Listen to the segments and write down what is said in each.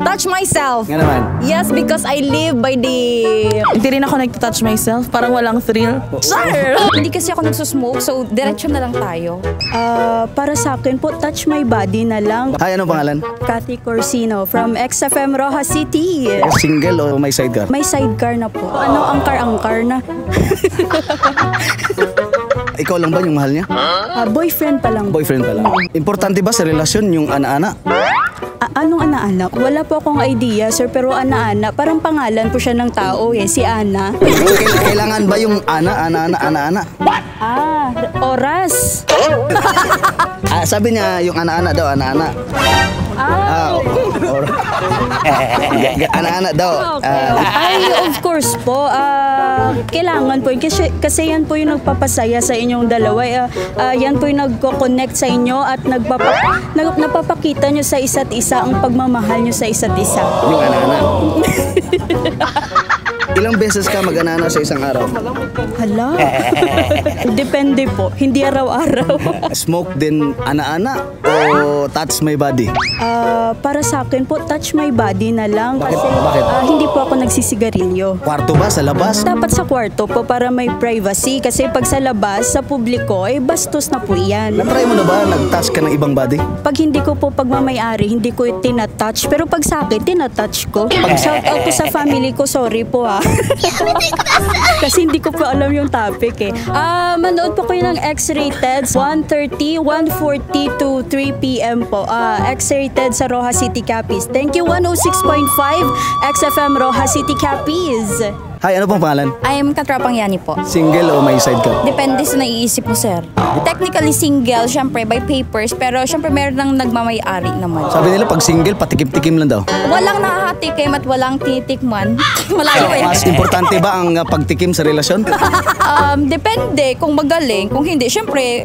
Touch myself. Nga naman. Yes, because I live by the... Hindi rin ako nag-touch myself. Parang walang thrill. Sure! Hindi kasi ako nagsusmoke, so diretso na lang tayo. Para sa akin po, touch my body na lang. Hi, anong pangalan? Cathy Corsino from XFM Rojas City. Single o may sidecar? May sidecar na po. Ano, angkar-angkar na. Ikaw lang ba yung mahal niya? Boyfriend pa lang. Boyfriend pa lang. Importante ba sa relasyon yung ana-ana? Anong ana-ana? Wala po akong idea, sir, pero ana-ana, parang pangalan po siya ng tao eh, si Ana. Kailangan ba yung ana-ana? Oras. Sabi niya yung ana-ana daw, ana-ana. Ana-ana daw. Ay, of course po. Kailangan po. Kasi yan po yung nagpapasaya sa inyong dalawa. Yan po yung nagko-connect sa inyo at napapakita nyo sa isa't isa ang pagmamahal nyo sa isa't isa. Yung ana-ana. Ilang beses ka mag-ana-ana sa isang araw? Hala? Depende po. Hindi araw-araw. Smoke din ana-ana o touch my body? Para sa akin po, touch my body na lang. Bakit? Kasi Bakit? hindi po ako nagsisigarilyo. Kwarto ba? Sa labas? Dapat sa kwarto po para may privacy. Kasi pag sa labas, sa publiko, bastos na po yan. Na-try mo na ba? Nag-touch ka ng ibang body? Pag hindi ko po pagmamayari, hindi ko tinatouch. Pero pag sa akin, tinatouch ko. Pag shout out ko sa family ko, sorry po ha. Kasi hindi ko po alam yung topic eh. Manood po kayo ng X-Rated 1:30, 1:40 to 3 p.m. po. X-Rated sa Rojas City Capiz. Thank you 106.5 XFM Rojas City Capiz. Hi, ano pong pangalan? I am Katrapang Yani po. Single o may sidecar? Depende sa naiisip mo, sir. Technically single, syempre, by papers, pero syempre meron nang nagmamayari naman. Sabi nila pag single, patikim-tikim lang daw. Walang nakakatikim at walang titikman. Malayo pa Mas importante ba ang pagtikim sa relasyon? Depende kung magaling. Kung hindi, syempre,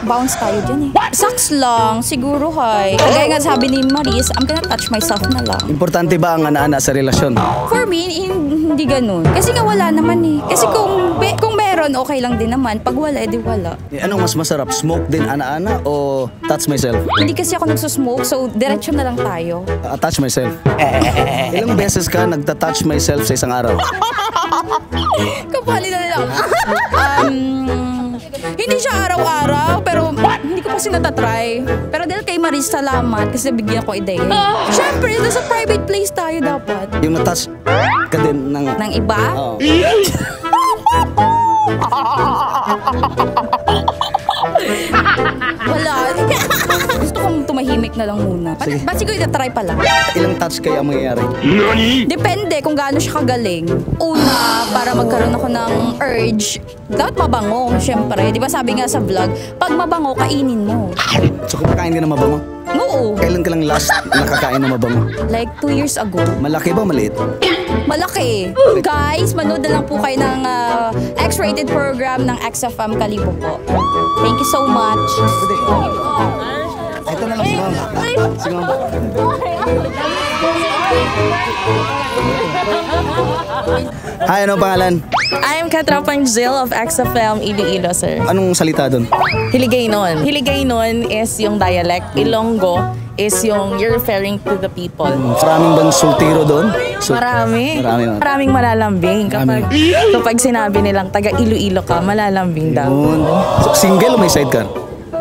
bounce tayo dyan eh. Sucks lang, siguro hay. Kagaya nga sabi ni Maris, I'm gonna touch myself na lang. Importante ba ang ana-ana sa relasyon? For me, hindi ganun. Kasi nga wala naman eh. Kasi kung meron, okay lang din naman. Pag wala, edi wala. Anong mas masarap? Smoke din ana-ana o touch myself? Hindi kasi ako nagsusmoke, so diretso na lang tayo. Touch myself. Ilang beses ka nagta-touch myself sa isang araw? Kapali na lang. Hindi siya araw-araw, pero hindi ko kasi natatry. Pero dahil kay Maris, salamat kasi nabigyan ko ideya. Siyempre, nasa private place tayo dapat. Yung na-touch ka din ng... Ng iba? Oo. Wala. Gusto kong tumahimik na lang muna. Ba't siguro itatry pa lang? Ilang touch kaya ang mangyayari? Depende kung gaano siya kagaling. Una, para magkaroon ako ng urge, dapat mabango, syempre. Di ba sabi nga sa vlog, pag mabango, kainin mo. So kumakain ka na mabango? Oo. Kailan ka lang last nakakain na mabango? Like 2 years ago. Malaki ba maliit? Malaki. Guys, manood na lang po kayo ng X-rated program ng XFM Kalibo po. Thank you so much. Ito na lang si Mama. Si Mama. Hi, anong pangalan? I'm Katrapang Jill of XFM Iloilo, sir. Anong salita doon? Hiligaynon. Hiligaynon is yung dialect. Ilonggo is yung you're referring to the people. Maraming bang sultiro doon? Marami. Maraming malalambing. Kapag sinabi nilang taga Iloilo ka, malalambing daw. So, single o may sidecar?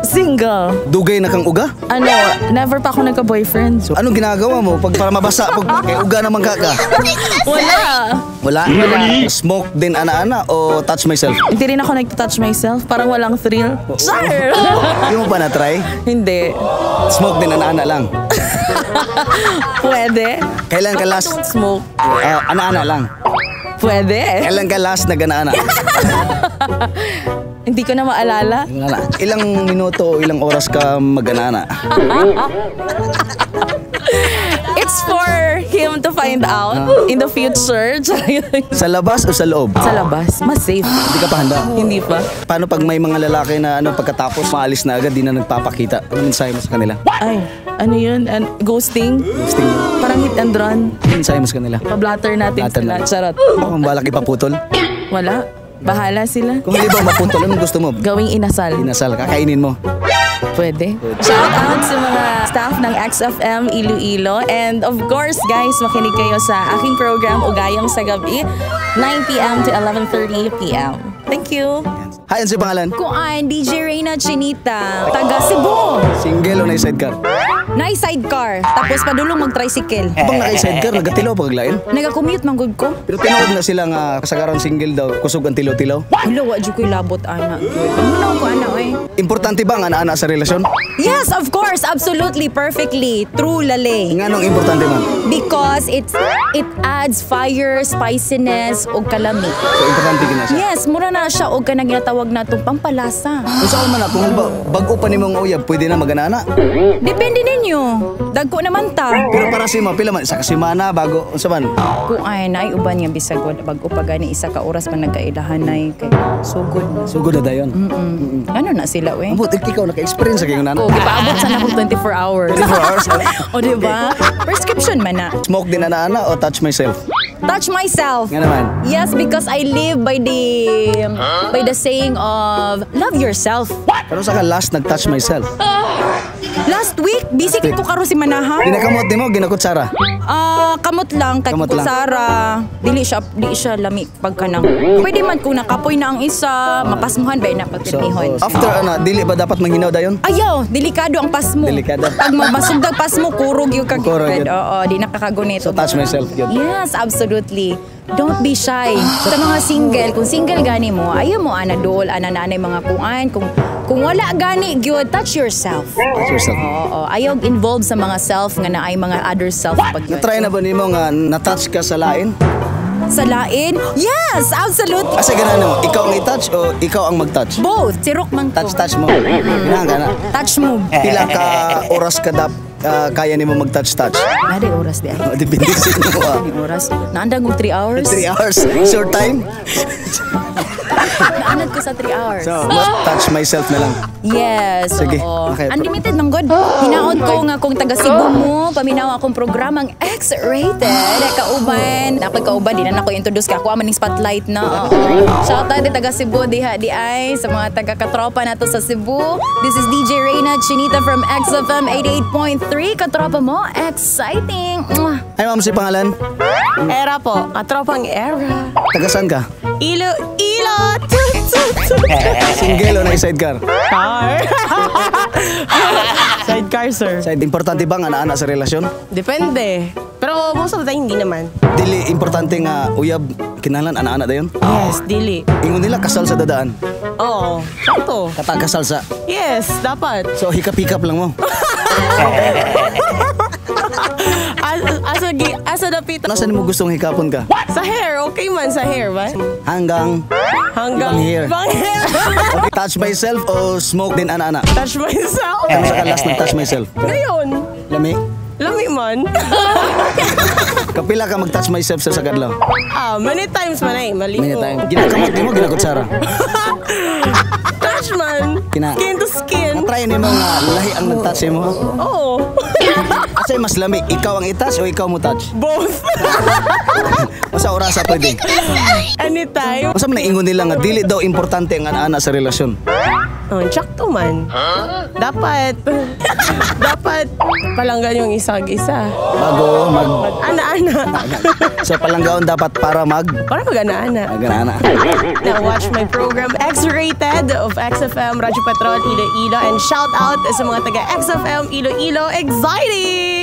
Single. Dugay na kang uga? Ano, never pa ako nagka-boyfriend. So, anong ginagawa mo para mabasa? Pag uga naman ka? Wala. Smoke din ana-ana o touch myself? Hindi rin ako nag-touch myself. Parang walang thrill. Sure! Hindi mo pa na-try? Hindi. Smoke din ana-ana lang? Pwede. Kailan ka last? Smoke. Ana-ana lang? Pwede. Kailan ka last na ana-ana? Hindi ko na maalala. Ilang minuto o ilang oras ka mag-ana-ana? It's for him to find out in the future. Sa labas o sa loob? Sa labas. Mas safe. Hindi ka pa handa? Hindi pa. Paano pag may mga lalaki na pagkatapos maalis na agad, di na nagpapakita? Ano mensahe mo sa kanila? Ay, ano yun? Ghosting? Ghosting. Parang hit and run. Ano mensahe mo sa kanila? Pa-blatter natin sila. Charot. Kung balak ipaputol? Wala. Bahala sila. Kung hindi ba maputol, anong gusto mo? Gawing inasal. Inasal, kakainin mo. Pwede. Shout out sa mga staff ng XFM Iloilo. And of course, guys, makinig kayo sa aking program, Ugayong sa Gabi, 9 p.m. to 11:30 p.m. Thank you. Hi, ano si pangalan? Kuan, DJ Reyna Chinita, taga Cebu. Single o na sidecar? Nay sidecar, tapos padulong mag-tricycle. Bang naka-sidecar, nagatilo paglain. Nagakommute man gud ko. Pero tinawag na sila nga kasagaran single daw, kusog ang tilaw-tilaw. Hello, wa jud ko'y labot ana. Ano ko ana oy? Importante ba nga ana sa relasyon? Yes, of course, absolutely, perfectly. True lale. Nganong importante man? Because it adds fire, spiciness ug kalami. So importante gina siya. Yes, mura na siya og kanang ginatawag natong pampalasa. Kung saan man na, kung ba, bago pa ni mong uyab, pwede na maganana. Depende ninyo. Dagko naman ta. Pero para si pila man, sa kasimana, bago, unsa man? Kung ay nay uban nga bisag bago pa gani isa ka oras man nagkailahanay kay sugod na. Sugod na dayon. Ano na sila we? Abot, ikaw naka-experience sa kayong nana. Oh, gipaabot sa nako 24 hours. 24 hours? O diba? Prescription man na. Smoke din na ana o touch myself? Touch myself. Nga naman. Yes, because I live by the saying of love yourself. Pero sa ka last nag-touch myself? Last week, busy ko karon si Manaha. Ginakamot din mo, ginakutsara. Kamot lang kay Kamot lang. Sara. Dili siya lami pagkanang. Pwede man kung nakapoy na ang isa, mapasmuhan ba na So, pagpipihon. after dili ba dapat manghinaw dayon? Ayaw, delikado ang pasmo. Delikado. Pag masugdag pasmo, kurog yung Kurog kagipid. yun. Oo, di nakakagunit. So touch myself yun. Yes, absolutely. Don't be shy. Sa mga single, kung single gani mo, ayaw mo anadol, anananay mga kuan. Kung wala gani, gyud touch yourself. Touch yourself. Oo, ayaw involved sa mga self nga naay mga other self pag yun. Na-try na ba nimo nga na-touch ka sa lain? Sa lain? Yes, absolutely. Asa ganun mo, ikaw ang i-touch o ikaw ang mag-touch? Both. Sirok man ko. Touch mo. Ganahan ka na. Touch mo. Pila ka oras ka kaya nimo mag-touch-touch? Naday oras di ay. Depende sa inyo. Naday oras. Naandag mo 3 hours. 3 hours. Short time? Naandag ko sa 3 hours. So, touch myself na lang. Yes, Sige, oo. okay. Unlimited man god. Hinaot ko nga kung taga Cebu mo, paminaw akong programang X-rated. Kauban, napag kauban di na nako introduce ka. Kuha man ning spotlight na. Oo. Shout out di taga Cebu diha di ay sa mga taga katropa nato sa Cebu. This is DJ Reyna Chinita from XFM 88.3. Katropa mo, exciting. Mwah. Ay, ma'am, si pangalan? Era po. Katropang era. Taga saan ka? Iloilo. Single o na-sidecar? Sidecar, sir. Side, importante ba nga ana sa relasyon? Depende. Pero most of the time, hindi naman. Dili, importante nga uyab, kinalan, ana-ana dayon? Yes, dili. Ingon nila kasal sa dadaan. Oo. Sakto. Kasal sa. Yes, dapat. So, hikap-hikap lang mo. Asa dapit. Nasaan mo gustong hikapon ka? Sa hair, okay man sa hair, ba? Hanggang Hanggang Ibang hair. Ibang hair. okay, touch myself o smoke din ana-ana? Touch myself. Ano sa ka last nag-touch myself? Ngayon, Lami? lami man. Kapila ka mag-touch myself sa sagadlaw? Many times man ay, mali Many ko. time. Ginakamot mo, ginakutsara. Touch man. Skin to skin. Na-try ni mo nga lahi ang nag-touch mo. Oo. Asay mas lami, ikaw ang i-touch o ikaw mo touch? Both. Masa orasa pwede? Anytime. Masa man ingon nila nga dili daw importante ang ana sa relasyon. Tsakto man. Dapat palanggan yung isa-isa. Bago mag... Ana-ana. So palanggaon dapat para Para mag-ana-ana. ana. Now watch my program X-Rated of XFM Radyo Petrol Iloilo and shout out sa mga taga XFM Iloilo. Exciting!